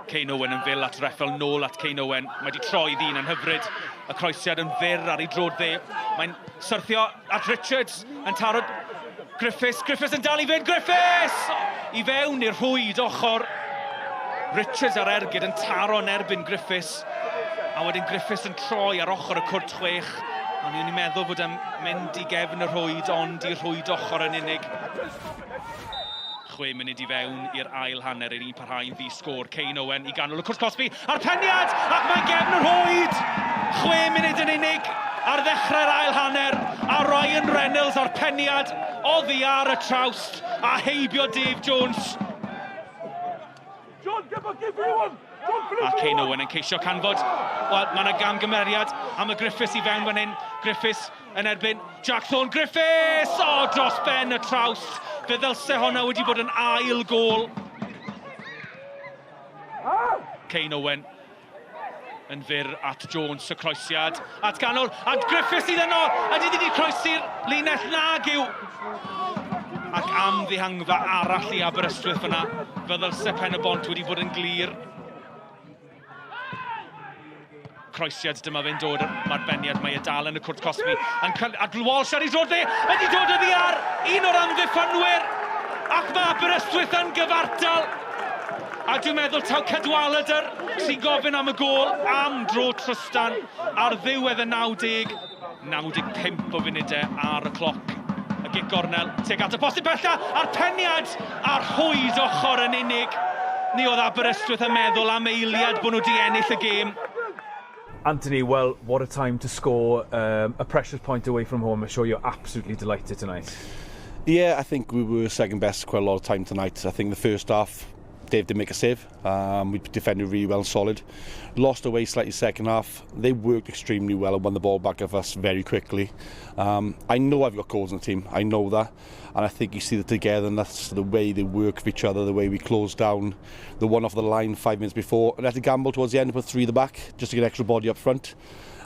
Kane Owen yn fyl at reffel nôl at Kane Owen. Mae wedi troi ddyn yn hyfryd. Y croesiad yn fyr ar ei drod dde. Mae'n syrthio at Richards yn taro Griffiths. Griffiths yn dal i fynd. Griffiths! I fewn i'r rhwyd ochr. Richards ar ergyd yn taro yn erbyn Griffiths. A wedyn Griffiths yn troi ar ochr y cwrt chwech. Ond ni'n meddwl bod e'n mynd i gefn y rhwyd, ond i'r rhwyd ochr yn unig. 6 munud i fewn i'r ail hanner i'r un parhau'n ddi sgôr. Kane Owen i ganol y cwrs Cosby a'r peniad, ac mae'n gefn y rhwyd! 6 munud yn unig ar ddechrau'r ail hanner, a Ryan Reynolds a'r peniad oddi ar y trawst a heibio Dave Jones. A Kane Owen yn ceisio canfod. Wel, mae yna gamgymeriad am y Griffiths i fewn fan hyn. Griffiths yn erbyn Jack Thorne. Griffiths! O, dros ben y trawst. Fe ddylse honna wedi bod yn ail gôl. Kane Owen yn fyr at Jones, y croesiad. At ganol, a Griffiths iddyn nhw. A di wedi croesi'r linell nag yw. Ac am ddihangfa arall i Aberystwyth fyna. Fe ddylse Pen-y-bont wedi bod yn glir. Croesiad dyma fe'n dod mae'r beniad, mae e dal yn y cwrt Cosby. A Walsh ar ei drod dde, wedi dod oddi ar un o'r amddiffynwyr. Ac mae Aberystwyth yn gyfartal. A dwi'n meddwl taw Cadwaladr sy'n gofyn am y gôl am dro Trystan ar ddiwedd y 90. 95 o funudau ar y cloc. Y gig gornel, teg at y postyn bella, a'r peniad a'r rhwyd ochr yn unig. Ni oedd Aberystwyth yn meddwl am eiliad bod nhw wedi ennill y gêm. Anthony, well, what a time to score a precious point away from home. I'm sure you're absolutely delighted tonight. Yeah, I think we were second best quite a lot of time tonight. I think the first half, Dave did make a save. We defended really well and solid. Lost away slightly second half. They worked extremely well and won the ball back of us very quickly. I know I've got goals in the team. I know that. And I think you see that together, and that's the way they work for each other, the way we close down. The one off the line 5 minutes before. And I had to gamble towards the end, put 3 at the back, just to get extra body up front.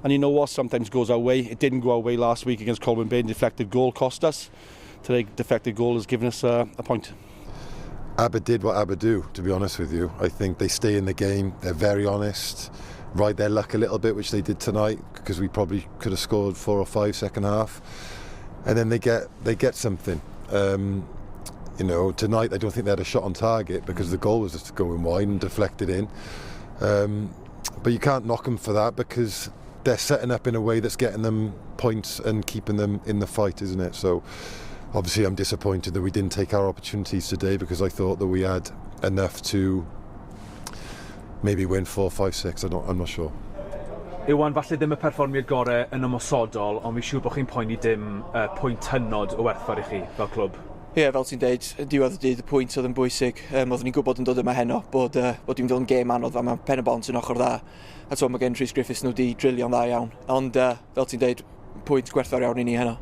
And you know what? Sometimes it goes our way. It didn't go our way last week against Colwyn Bay. Deflected goal cost us. Today, deflected goal has given us a point. Aber did what Aber do, to be honest with you. I think they stay in the game, they're very honest, ride their luck a little bit, which they did tonight, because we probably could have scored 4 or 5 second half. And then they get something. You know, tonight I don't think they had a shot on target because the goal was just going wide and deflected in. But you can't knock them for that because they're setting up in a way that's getting them points and keeping them in the fight, isn't it? So obviously I'm disappointed that we didn't take our opportunities today because I thought that we had enough to maybe win 4, 5, 6. I'm not sure. Iwan, falle ddim y perfformiad gorau yn ymosodol, ond fi'n siŵr bod chi'n poeni dim pwynt hynod o werthfawr i chi fel clwb. Ie, fel ti'n deud, diwedd y dydd y pwynt oedd yn bwysig. Oeddwn ni'n gwybod yn dod yma heno bod dim dod yn gêm anodd fan mae Pen-y-bont yn ochr dda. A to mae gen Rhys Griffiths nhw wedi drilio'n dda iawn. Ond fel ti'n deud, pwynt gwerthfawr iawn i ni heno.